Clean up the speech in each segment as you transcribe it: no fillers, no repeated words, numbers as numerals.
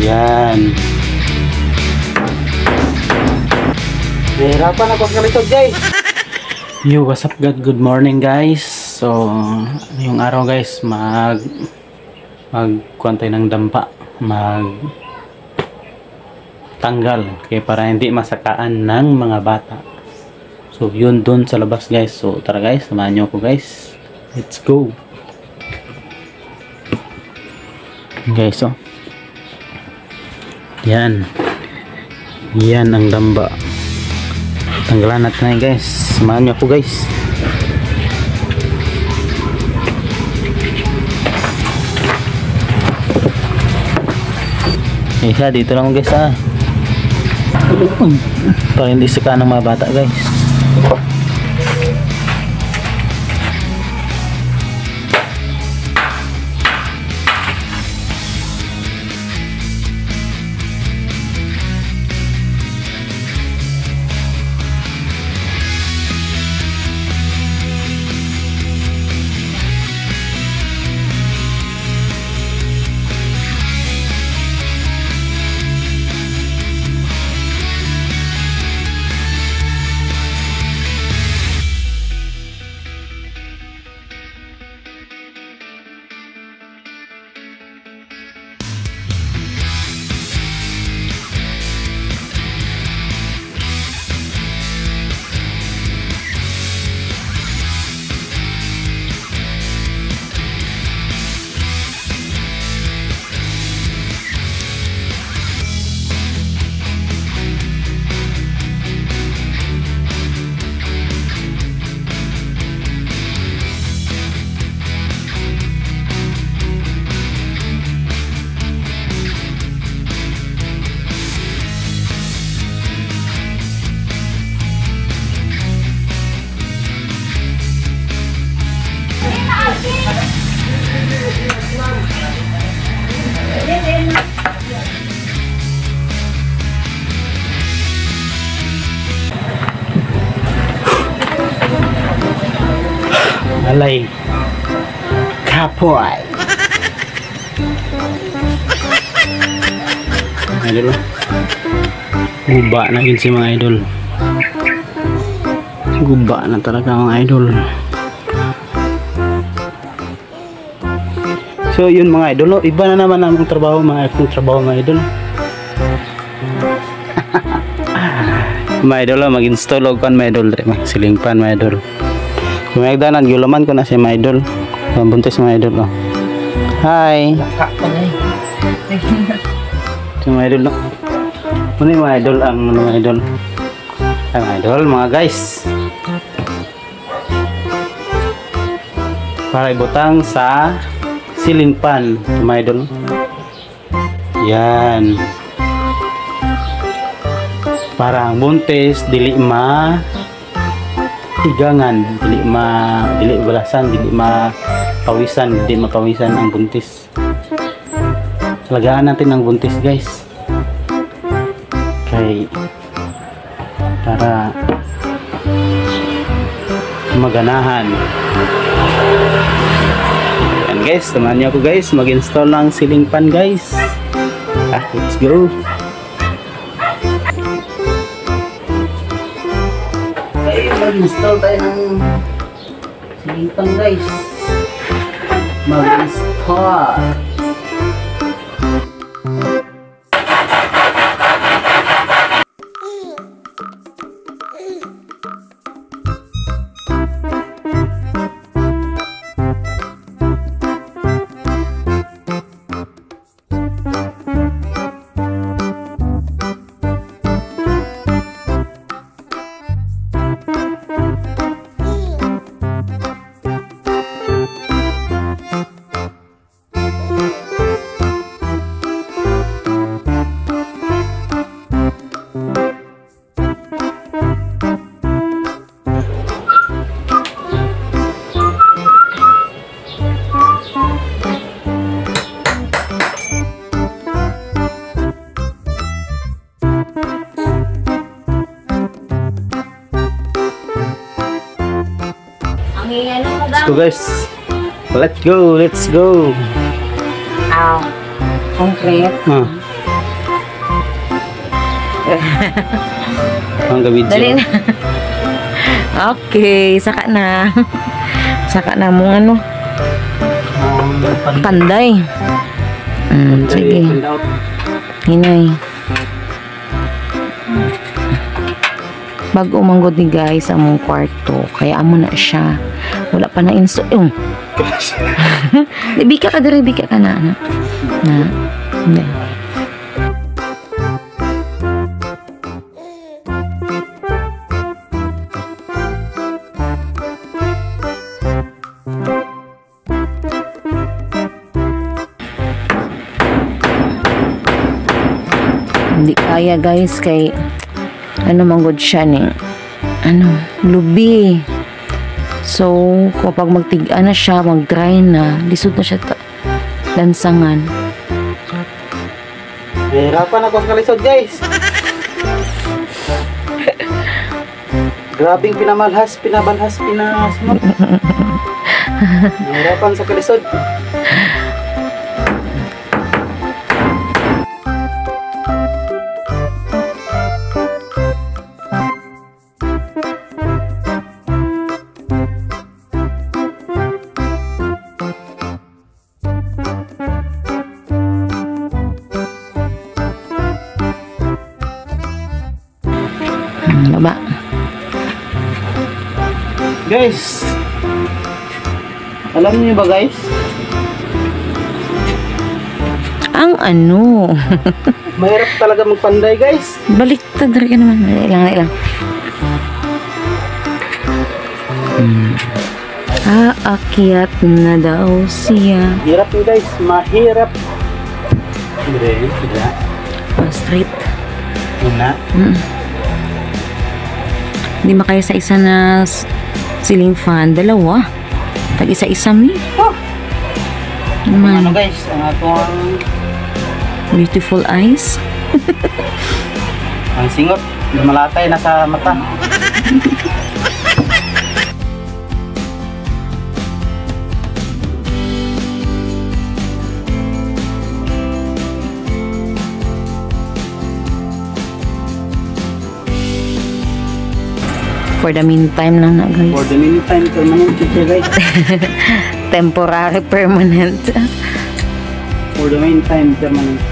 Yan. Nahirapan ako sa likod, guys. Yo, what's up, good morning, guys. So, yung araw, guys, magkuantay ng dampa, tanggal, kaya para hindi masakaan ng mga bata. So, yun dun sa labas, guys. So, tara, guys, samahan nyo ako, guys. Let's go. Guys, oh. Yan ang damba. Tanggalan natin na yun, guys. Samahan nyo ako, guys. Isa dito lang, guys, para hindi sakaan ng mga bata, guys. Alay kapoy idol, guba na yun si mga idol, guba na talaga mga idol. So yun mga idol, no? Iba na naman ang trabaho, mga idol. Mga idol, mag-install og kan mga idol, ceiling fan mga idol. Kung may agdanan, gulaman ko na si mga idol. Buntis mga idol, oh. Hi! Si mga idol, no? Ano yung mga idol, mga idol? Ay, mga idol, mga guys. Para ibutang sa ceiling fan, mga idol. Yan. Para ang buntis, dili higangan, dili balasan, dili mapawisan ang buntis. Talagaan natin ang buntis, guys. Okay. Para maganahan. Yan, guys, samahan niyo ako, guys, mag-install ng ceiling fan, guys. Let's go. Mag-install tayo ng ceiling fan, guys. Mag-install. So guys, let's go. Concrete. Ang gabidyo. Dali na. Okay, saka na. Saka na mong ano. Panday. Sige. Hinay. Bago manggod ni guys among kwarto. Kaya amo na siya. Wala pa na inso. Bika ka diri, bika ka na. Na. Hindi kaya guys kay ano manggod siya ni lubi. So kapag magtiga na siya, mag-dry na, lisod na siya lansangan. Hirapan ako sa kalisod guys. Grabing pinabalhas. Hirapan sa kalisod. Baba. Guys, alam niyo ba guys? Ang ano? Mahirap talaga magpanday guys. Baliktad rin ka naman. Ilang. Aakyat na daw siya. Hirap yun guys, mahirap. Straight. Una. Hindi makaya sa isa na ceiling fan. Dalawa. Tag isa-isa mi. Ano guys, ang atong beautiful eyes. ang singot, malatay na sa mata. For the meantime lang na guys. For the meantime, permanent teacher guys. Temporary, permanent. For the meantime, permanent.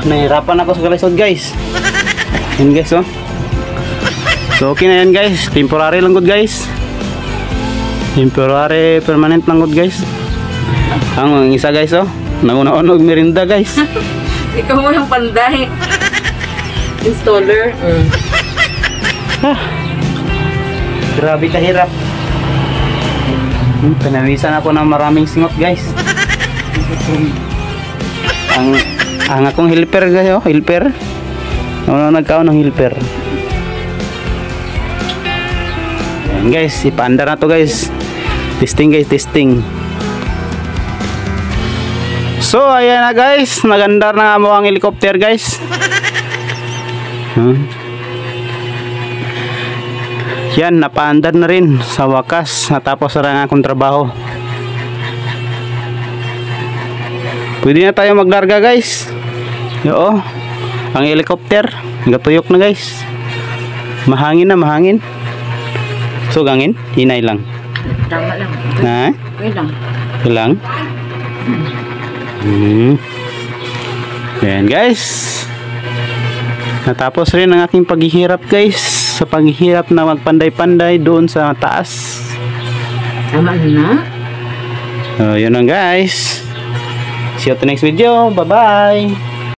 Nahirapan ako sa kalisod guys. Yan guys oh. So okay na yan guys. Temporary lang good guys. Temporary, permanent lang good guys. Ang isa guys oh, nauna-unog merinda guys. Ikaw mo yung panday. Installer. Grabe kahirap. Panawisan ako ng maraming singot guys. Ang akong helper guys oh, helper. Nagkaon ng helper. Ayan guys, ipaandar na to guys. Testing guys, testing. So ayan na guys, nagandar na mo ang helicopter guys. Yan, napaandar na rin sa wakas. Natapos na rin akong trabaho. Pwede na tayo maglarga guys. Yo, ang helicopter gatuyok na guys. Mahangin na, mahangin. So gangin, hinay lang. Tama lang. Na? Okay lang. Lang. Ayan guys. Natapos rin ang aking paghihirap guys. Sa paghihirap na magpanday-panday doon sa taas. Tama na. So yun lang guys. See you to next video. Bye bye.